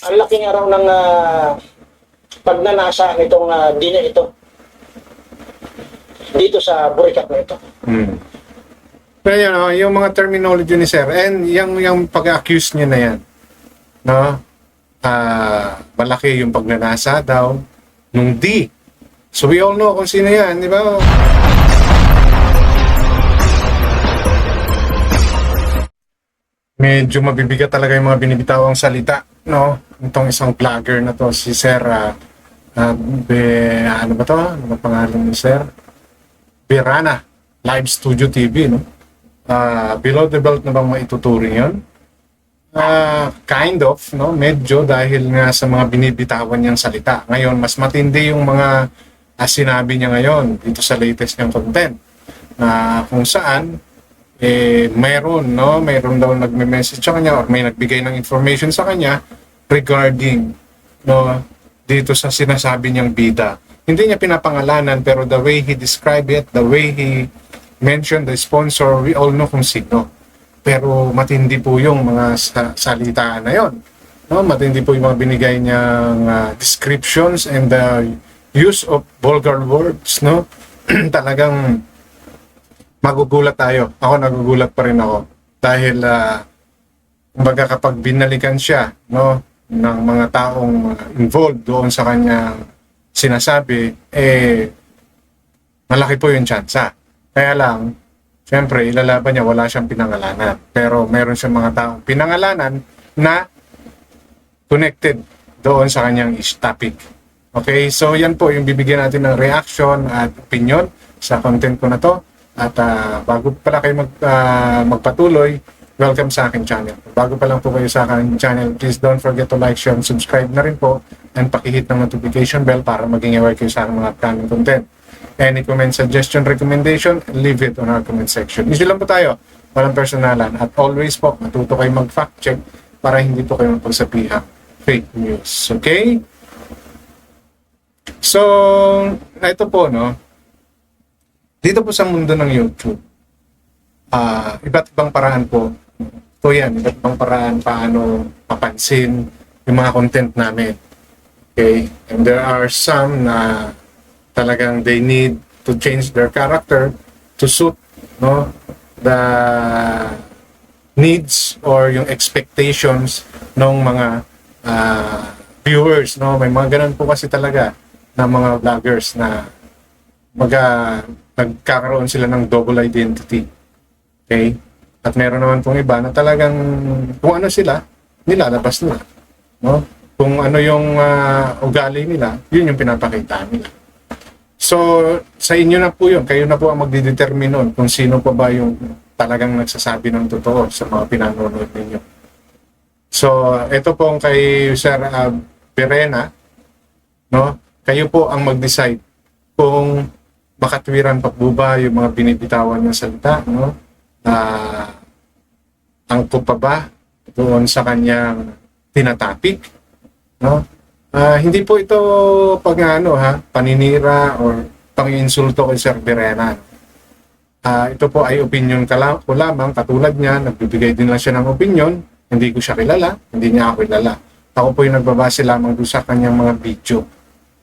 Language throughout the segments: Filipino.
ang laki nga raw ng pagnanasa nitong dina ito dito sa Burikat na ito. Pero yun, yung mga terminology ni Sir, and yung pag-accuse niya na yan, no? Malaki yung pagnanasa daw nung D. So we all know kung sino yan, di ba? Medyo mabibigat talaga yung mga binibitawang salita, no? Itong isang vlogger na to, si Sir, ano ba to? Ano ba pangalan ni Sir? Birana, Live Studio TV, no? Below the belt na bang maituturing yun? Kind of, no? Medyo dahil nga sa mga binibitawan niyang salita. Ngayon, mas matindi yung mga sinabi niya ngayon dito sa latest niyang content. Kung saan, mayroon daw nagme-message sa kanya or may nagbigay ng information sa kanya regarding, no, dito sa sinasabi niyang bida. Hindi niya pinapangalanan pero the way he described it, the way he mentioned the sponsor, we all know kung sino. Pero matindi po yung mga salitaan na yon. No? Matindi po yung mga binigay niyang descriptions and the use of vulgar words. No? Talagang magugulat tayo. Ako nagugulat pa rin ako. Dahil kumbaga kapag binalikan siya, no, ng mga taong involved doon sa kanyang sinasabi, malaki po yung tsansa. Kaya lang, siyempre, ilalaban niya, wala siyang pinangalanan. Pero meron siyang mga taong pinangalanan na connected doon sa kanyang topic. Okay, so yan po yung bibigyan natin ng reaction at opinion sa content ko na to. At bago pala kayo magpatuloy, welcome sa aking channel. Bago pa lang po kayo sa aking channel, please don't forget to like, share, and subscribe na rin po. And pakihit ng notification bell para maging aware kayo sa aking mga upcoming content. Any comment, suggestion, recommendation, leave it on our comment section. Easy lang po tayo, walang personalan. At always po, matuto kayo mag-fact check para hindi po kayo magpagsapihang fake news. Okay? So, ito po, no? Dito po sa mundo ng YouTube, iba't ibang paraan po. Ito yan, iba't ibang paraan paano papansin yung mga content namin. Okay? And there are some na talagang they need to change their character to suit, no, the needs or yung expectations ng mga viewers, no. May mga ganun po kasi talaga na mga vloggers na nagkakaroon sila ng double identity. Okay? At meron naman pong iba na talagang kung ano sila, nilalabas nila, no? Kung ano yung ugali nila, yun yung pinapakita nila. So, sa inyo na po yun. Kayo na po ang magdidetermine nun kung sino pa ba yung talagang nagsasabi ng totoo sa mga pinanonood ninyo. So, ito pong kay Sir Birena, no? Kayo po ang mag-decide kung makatwiran pa po ba yung mga binibitawan ng salita, no? Angko pa ba doon sa kanyang tinatapik, no? Hindi po ito paninira or pang-insulto kay Sir Birena. Ito po ay opinion ko lamang, katulad niya, nagbibigay din lang siya ng opinion, hindi ko siya kilala, hindi niya ako kilala. Ako po yung nagbabase lamang doon sa kanyang mga video,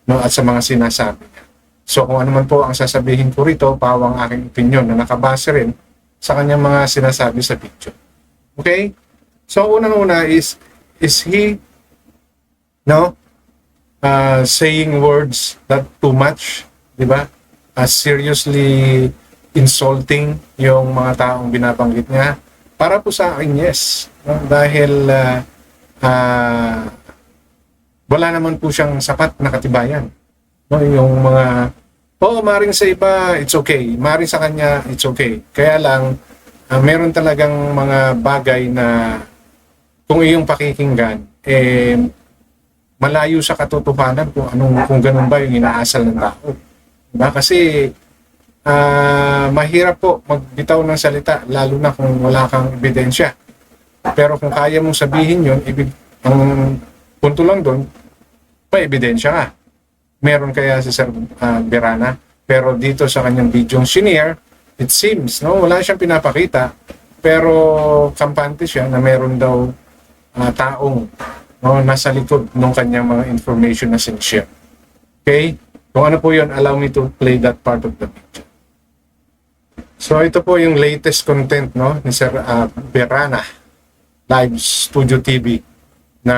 no, at sa mga sinasabi niya. So kung ano man po ang sasabihin ko rito, pawang aking opinion na nakabase rin sa kanyang mga sinasabi sa video. Okay? So unang-una is he, no, saying words that too much, di ba? Seriously insulting yung mga taong binabanggit niya. Para po sa akin, yes. No? Dahil wala naman po siyang sapat na katibayan. No? Yung mga, maring sa iba, it's okay. Maring sa kanya, it's okay. Kaya lang, meron talagang mga bagay na kung iyong pakikinggan, malayo sa katotohanan kung ganun ba yung inaasal ng tao. Diba? Kasi mahirap po magbitaw ng salita, lalo na kung wala kang ebidensya. Pero kung kaya mong sabihin yun, ang punto lang doon, may ebidensya ka. Meron kaya si Sir Birana. Pero dito sa kanyang video shinare, it seems, no, wala siyang pinapakita. Pero kampante siya na meron daw taong no, nasa likod ng kanyang mga information na sinishare. Okay? Kung ano po yun, allow me to play that part of the video. So ito po yung latest content, no, ni Sir Berana Live Studio TV na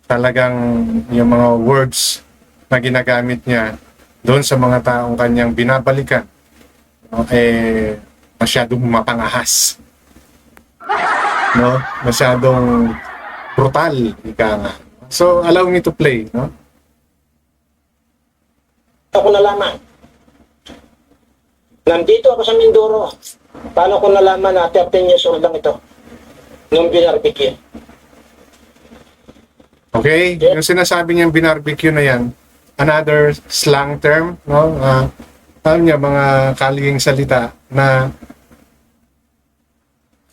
talagang yung mga words na ginagamit niya doon sa mga taong kanyang binabalikan, no, masyadong mapangahas, no, masyadong brutal, ika nga. So allow me to play, no. Ako nalaman. Nandito ako sa Mindoro. Paano ko nalaman na 13 years old lang ito? Nung binarbecue. Okay? Yung sinasabi niyang binarbecue na yan, another slang term, no? Alam niya, mga kaliging salita na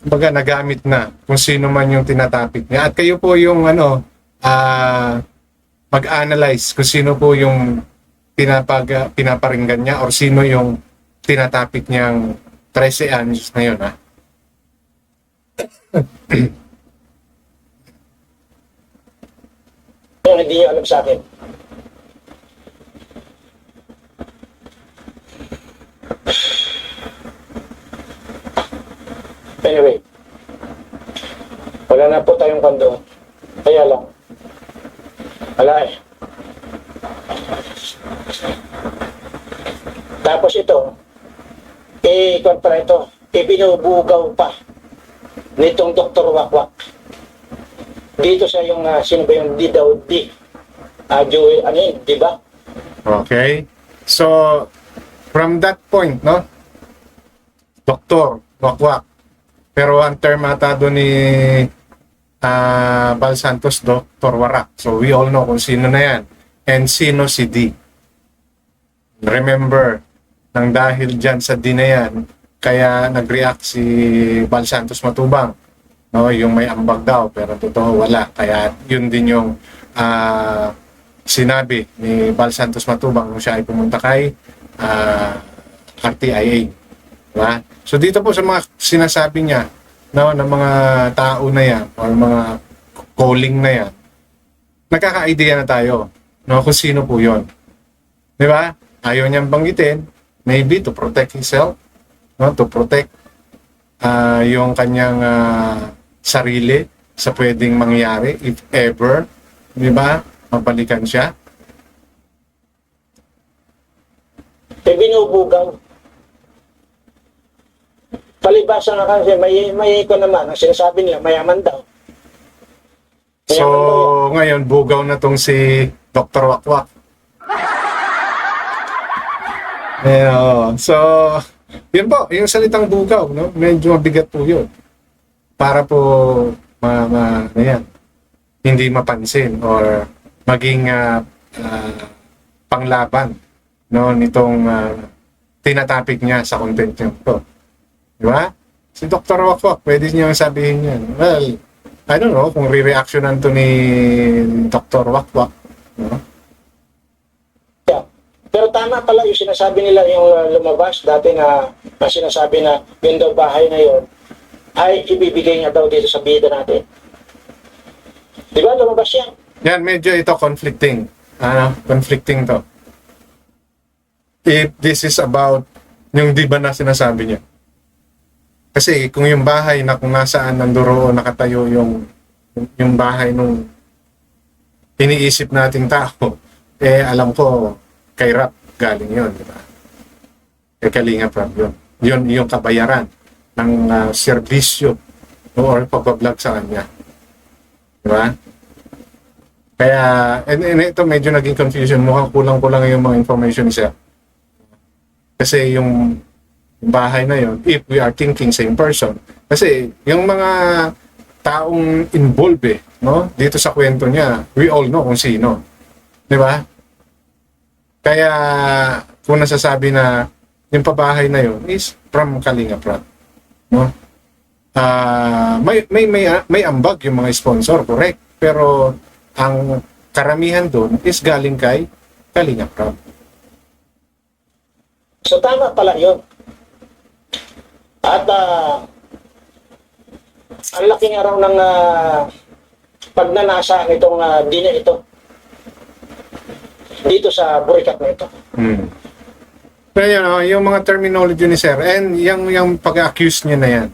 baga nagamit na kung sino man yung tinatapik niya. At kayo po yung mag-analyze kung sino po yung pinaparinggan niya or sino yung tinatapik niyang 13 anos na yun, ha? Yung hindi nyo alam sa akin. Anyway, wala na po tayong kondo. Kaya lang. Wala eh. Tapos ito, kontra ito, ibinubugaw pa nitong Dr. Wakwak. Dito sa yung, sino ba yung di daw di? Joey, ano yun, di ba? Okay. So, from that point, no? Dr. Wakwak. Pero ang term ata doon ni Bal Santos, Dr. Warak. So, we all know kung sino na yan. And sino si D. Remember, nang dahil dyan sa D na yan, kaya nag-react si Bal Santos Matubang. No, yung may ambag daw, pero totoo wala. Kaya yun din yung sinabi ni Bal Santos Matubang nung siya ay pumunta kay RTIA. Diba? So dito po sa mga sinasabi niya, no, ng mga tao na yan or mga calling na yan, nagkaka-idea na tayo, no, kung sino po yun. Di ba? Ayaw niyang banggitin, maybe to protect himself, no, to protect yung kanyang sarili sa pwedeng mangyari if ever, di ba, mabalikan siya. Binubugaw. Palibasa nga kasi, may ko naman, ang sinasabi nila, mayaman daw. So, ngayon, bugaw na tong si Dr. Wakwak. So, yun po, yung salitang bugaw, no? Medyo mabigat po yun. Para po, hindi mapansin or maging panglaban, no, nitong tinatapik niya sa content niya to. Di ba? Si Dr. Wakwak, pwede niyo sabihin yan. Well, I don't know kung re-reactionan to ni Dr. Wakwak. No? Yeah. Pero tama pala yung sinasabi nila yung lumabas dati na sinasabi na yung daw bahay na yun ay ibibigay niya daw dito sa bida natin. Di ba lumabas yan? Yan, medyo ito conflicting. Conflicting to. If this is about yung di ba na sinasabi niya. Kasi kung yung bahay na kung nasaan nanduro nakatayo yung bahay nung iniisip nating tao, alam ko kay Rap galing yun, di ba? Kay Kalinga Prab yun. Yun yung kabayaran ng serbisyo or pagbablog sa kanya. Di ba? Kaya, and ito medyo naging confusion. Mukhang kulang-kulang yung mga information niya. Kasi yung bahay na yon, if we are thinking same person, kasi yung mga taong involved no, dito sa kwento niya, we all know kung sino, di ba? Kaya kung nasasabi na yung pabahay na yon is from Kalinga Prab, no, may ambag yung mga sponsor, correct, pero ang karamihan doon is galing kay Kalinga Prab. So tama pala yun. At ang laking araw ng pagnanasa nitong dina ito dito sa burikat na ito. Pero yun, yung mga terminology ni Sir, and yung pag-accuse niya na yan,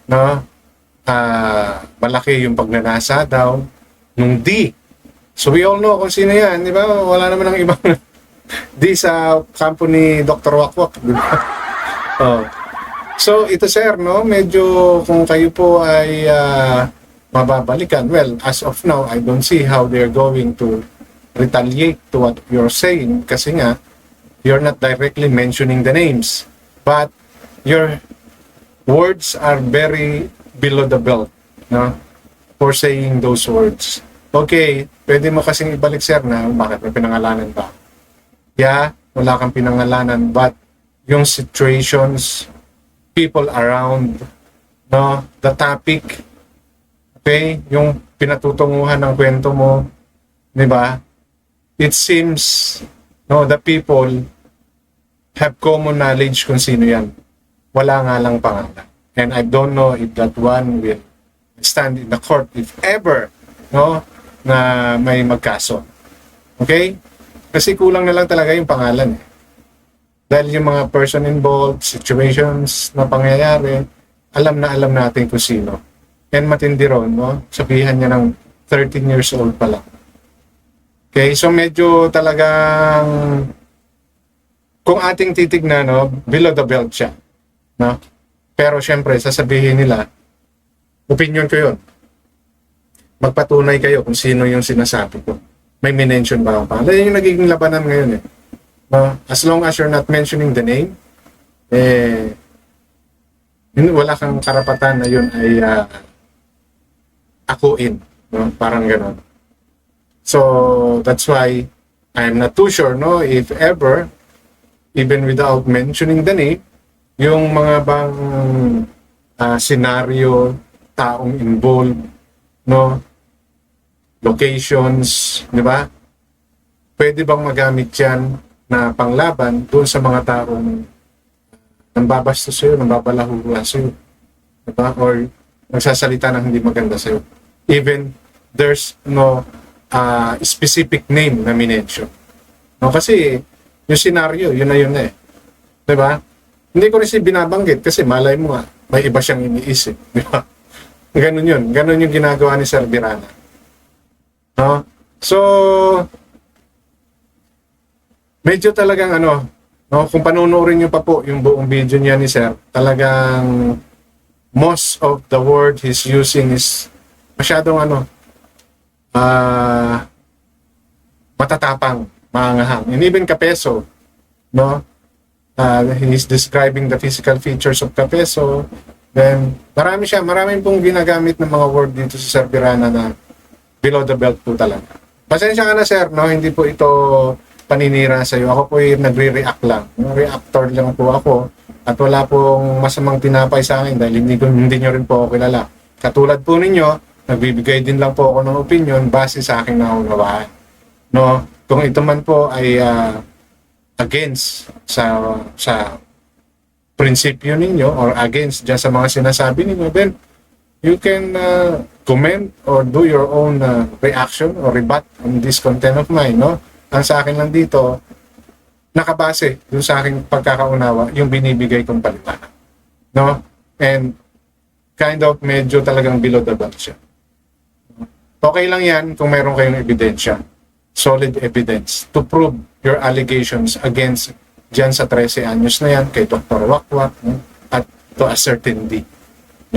no? Malaki yung pagnanasa daw nung D. So we all know kung sino yan, di ba? Wala naman ang ibang D sa kampo ni Dr. Wakwak. Di ba? So ito Sir, no? Medyo kung kayo po ay mababalikan, well, as of now, I don't see how they're going to retaliate to what you're saying kasi nga, you're not directly mentioning the names, but your words are very below the belt, no? For saying those words. Okay, pwede mo kasing ibalik Sir na bakit may pinangalanan ba? Yeah, wala kang pinangalanan, but yung situations, people around, no, the topic, okay, yung pinatutunguhan ng kwento mo, di ba? It seems, no, the people have common knowledge kung sino yan. Wala nga lang pangalan. And I don't know if that one will stand in the court if ever, no, na may magkaso. Okay? Kasi kulang na lang talaga yung pangalan. Dahil yung mga person involved, situations na pangyayari, alam natin kung sino. And matindi ron, no? Sabihan niya ng 13 years old pa lang. Okay, so medyo talagang kung ating titignan, no, below the belt siya, no? Pero syempre, sasabihin nila, opinion ko yun. Magpatunay kayo kung sino yung sinasabi ko. May mention ba akong pangalan? Yung nagiging labanan ngayon eh. No? As long as you're not mentioning the name, wala kang karapatan na yun ay akuin. No? Parang gano'n. So, that's why I'm not too sure, no, if ever, even without mentioning the name, yung mga bang scenario, taong involved, no, locations, di ba? Pwede bang magamit yan na panglaban doon sa mga taong nambabastos sa'yo, nambabalahura sa'yo, di ba? Or nagsasalita ng hindi maganda sa'yo. Even there's no specific name na minention. No, kasi yung scenario, yun na eh. Di ba? Hindi ko rin siya binabanggit kasi malay mo nga, may iba siyang iniisip. Di ba? Ganun yun. Ganun yung ginagawa ni Sir Birana. No? So, medyo talagang no, kung panunurin niyo pa po yung buong video niya ni Sir, talagang most of the word he's using is masyadong matatapang, maangahang. And even Kapeso, no? He's describing the physical features of Kapeso. Then, maraming pong ginagamit ng mga word dito sa Sir Birana na below the belt po talaga. Pasensya ka na Sir, no? Hindi po ito paninira sa iyo. Ako po yung nagre-react lang. Reactor lang po ako. At wala pong masamang tinapay sa akin dahil hindi nyo rin po ako kilala. Katulad po ninyo, nagbibigay din lang po ako ng opinion base sa aking naunawaan. No? Kung ito man po ay against sa prinsipyo ninyo or against dyan sa mga sinasabi ninyo, then you can comment or do your own reaction or rebut on this content of mine, no? Ang sa akin lang dito, nakabase dun sa aking pagkakaunawa, yung binibigay kong paliwanag, no? And kind of medyo talagang below the belt siya. Okay lang yan kung mayroon kayong ebidensya, solid evidence to prove your allegations against dyan sa 13 anyos na yan, kay Dr. Wakwak, no? At to a certain D,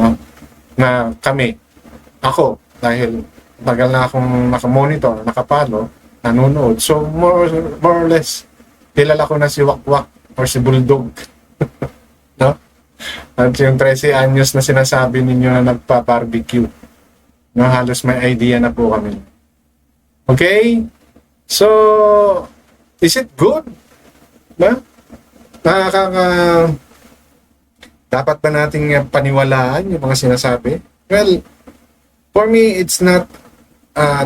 no? Na kami, ako, dahil tagal na akong nakamonitor, nakapalo, nanonood, so more or less, kilala ko na si Wakwak or si Bulldog. No? At yung 13 anyos na sinasabi ninyo na nagpa-barbecue, no? Halos may idea na po kami. Okay? So, is it good? Na? Dapat ba nating paniwalaan yung mga sinasabi? Well, for me, it's not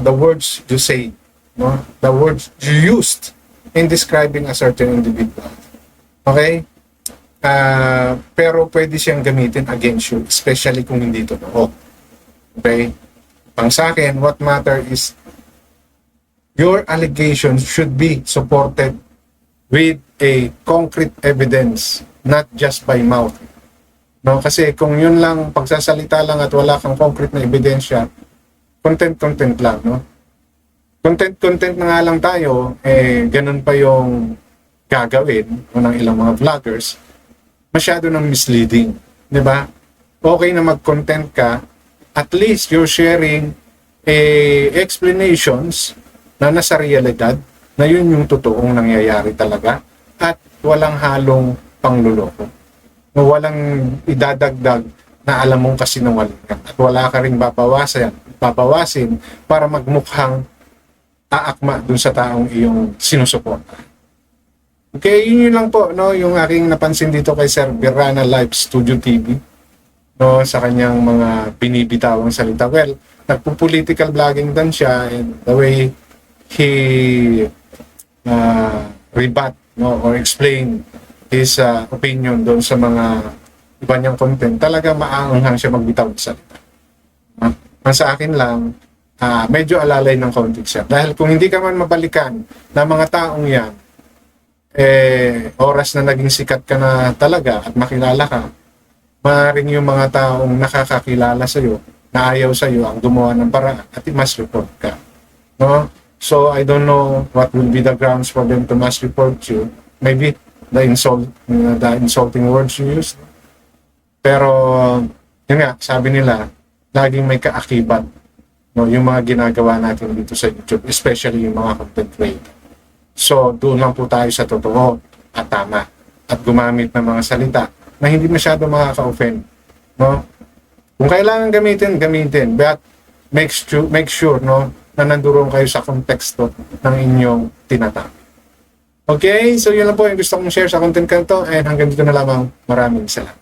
the words you say, no? The words you used in describing a certain individual. Okay? Pero pwede siyang gamitin against you, especially kung hindi totoo. Okay? Ang sa akin, what matter is your allegations should be supported with a concrete evidence, not just by mouth. No, kasi kung yun lang, pagsasalita lang at wala kang concrete na ebidensya, content lang, no? Content na nga lang tayo, ganun pa yung gagawin ng ilang mga vloggers, masyado nang misleading, di ba? Okay na mag-content ka, at least you're sharing explanations na nasa realidad, na yun yung totoong nangyayari talaga, at walang halong pangluloko. Walang idadagdag na alam mong kasinungalingan at wala ka ring babawasin para magmukhang aakma dun sa taong iyong sinusuporta. Okay, yun lang po, no, yung aking napansin dito kay Sir Birrana Live Studio TV, no, sa kanyang mga binibitawang salita. Well, nagpo-political vlogging din siya, and the way he rebut, no, or explain his opinion doon sa mga iba niyang content, talaga maaanghang siya magbitaw ng salita. Ang sa akin lang, medyo alalay ng konti siya. Dahil kung hindi ka man mabalikan na mga taong yan, oras na naging sikat ka na talaga at makilala ka, maaaring yung mga taong nakakakilala sa'yo, na ayaw sa'yo, ang gumawa ng paraan at i-mass report ka. No? So, I don't know what will be the grounds for them to mass report you. Maybe the insulting words you use. Pero, yun nga, sabi nila, laging may kaakibat, no, yung mga ginagawa natin dito sa YouTube, especially yung mga content creator. So, doon lang po tayo sa totoo at tama at gumamit ng mga salita na hindi masyado makaka-offend. No? Kung kailangan gamitin. But make sure, no, na nanduroon kayo sa konteksto ng inyong tinatawag. Okay, so yun lang po yung gusto kong share sa content kanto, and hanggang dito na lamang. Maraming salamat.